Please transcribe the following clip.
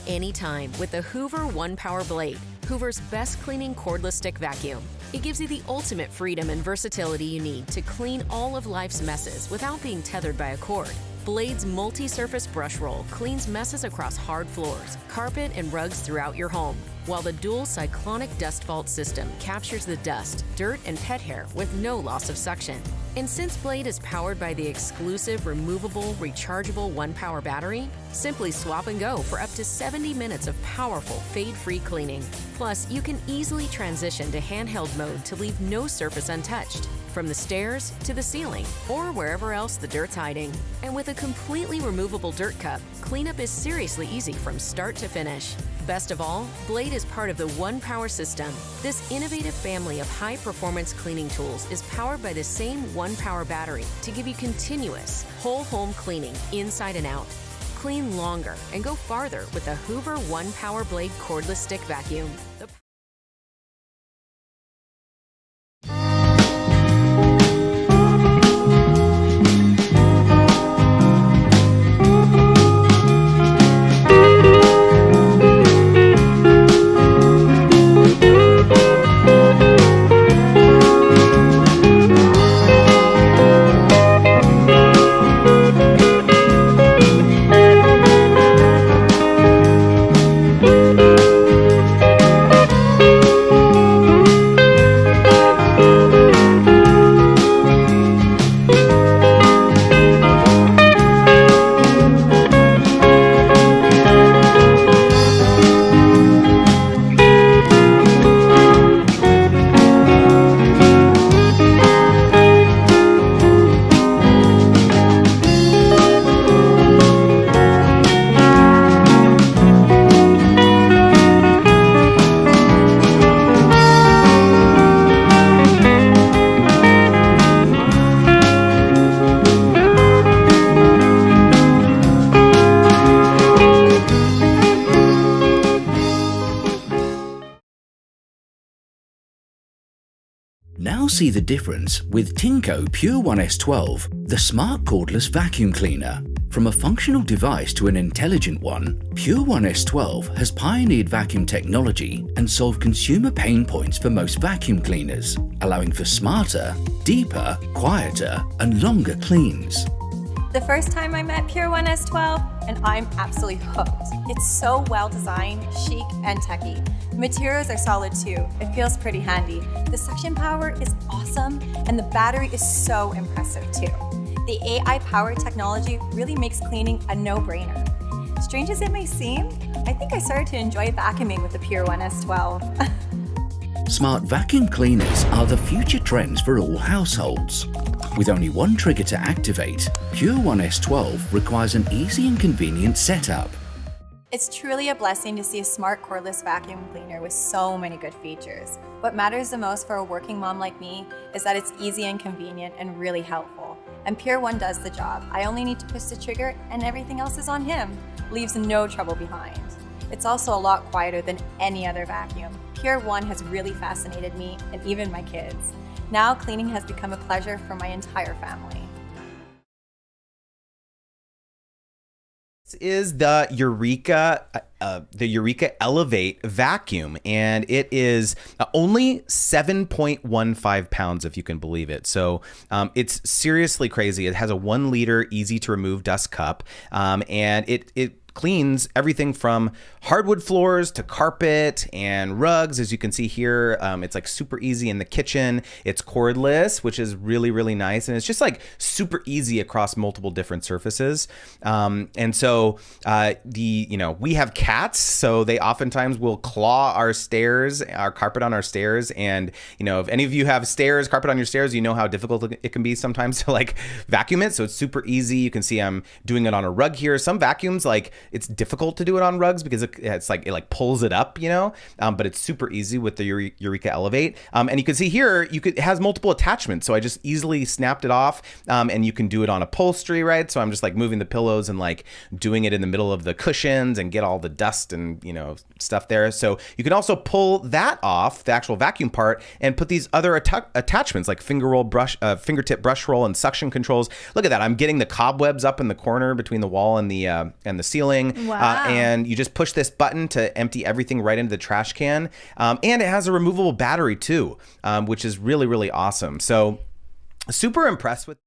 anytime with the Hoover ONEPWR blade, Hoover's best cleaning cordless stick vacuum. It gives you the ultimate freedom and versatility you need to clean all of life's messes without being tethered by a cord. Blade's multi-surface brush roll cleans messes across hard floors, carpet, and rugs throughout your home, while the dual cyclonic dust vault system captures the dust, dirt, and pet hair with no loss of suction. And since Blade is powered by the exclusive removable, rechargeable ONEPWR battery, simply swap and go for up to 70 minutes of powerful, fade-free cleaning. Plus, you can easily transition to handheld mode to leave no surface untouched, from the stairs to the ceiling, or wherever else the dirt's hiding. And with a completely removable dirt cup, cleanup is seriously easy from start to finish. Best of all, Blade is part of the ONEPWR system. This innovative family of high-performance cleaning tools is powered by the same ONEPWR battery to give you continuous, whole-home cleaning inside and out. Clean longer and go farther with the Hoover ONEPWR Blade cordless stick vacuum. Now see the difference with Tineco Pure One S12, the smart cordless vacuum cleaner. From a functional device to an intelligent one, Pure One S12 has pioneered vacuum technology and solved consumer pain points for most vacuum cleaners, allowing for smarter, deeper, quieter, and longer cleans. The first time I met Pure One S12, and I'm absolutely hooked. It's so well designed, chic, and techy. The materials are solid too. It feels pretty handy. The suction power is awesome, and the battery is so impressive too. The AI-powered technology really makes cleaning a no-brainer. Strange as it may seem, I think I started to enjoy vacuuming with the Pure One S12. Smart vacuum cleaners are the future trends for all households. With only one trigger to activate, Pure One S12 requires an easy and convenient setup. It's truly a blessing to see a smart cordless vacuum cleaner with so many good features. What matters the most for a working mom like me is that it's easy and convenient and really helpful. And Pure One does the job. I only need to push the trigger and everything else is on him. Leaves no trouble behind. It's also a lot quieter than any other vacuum. Pure One has really fascinated me and even my kids. Now cleaning has become a pleasure for my entire family. This is the Eureka Elevate vacuum, and it is only 7.15 pounds, if you can believe it. So it's seriously crazy. It has a 1 liter easy to remove dust cup, and it cleans everything from hardwood floors to carpet and rugs. As you can see here, it's like super easy in the kitchen. It's cordless, which is really, really nice. And it's just like super easy across multiple different surfaces. And so we have cats, so they oftentimes will claw our stairs, our carpet on our stairs. And, if any of you have stairs, carpet on your stairs, you know how difficult it can be sometimes to like vacuum it. So it's super easy. You can see I'm doing it on a rug here. Some vacuums, like, it's difficult to do it on rugs because it pulls it up, but it's super easy with the Eureka Elevate. And you can see here, it has multiple attachments. So I just easily snapped it off, and you can do it on upholstery, right? So I'm just like moving the pillows and like doing it in the middle of the cushions and get all the dust and, stuff there. So you can also pull that off, the actual vacuum part, and put these other attachments like fingertip brush roll and suction controls. Look at that. I'm getting the cobwebs up in the corner between the wall and the ceiling. recycling. Wow. And you just push this button to empty everything right into the trash can. And it has a removable battery too, which is really, really awesome. So super impressed with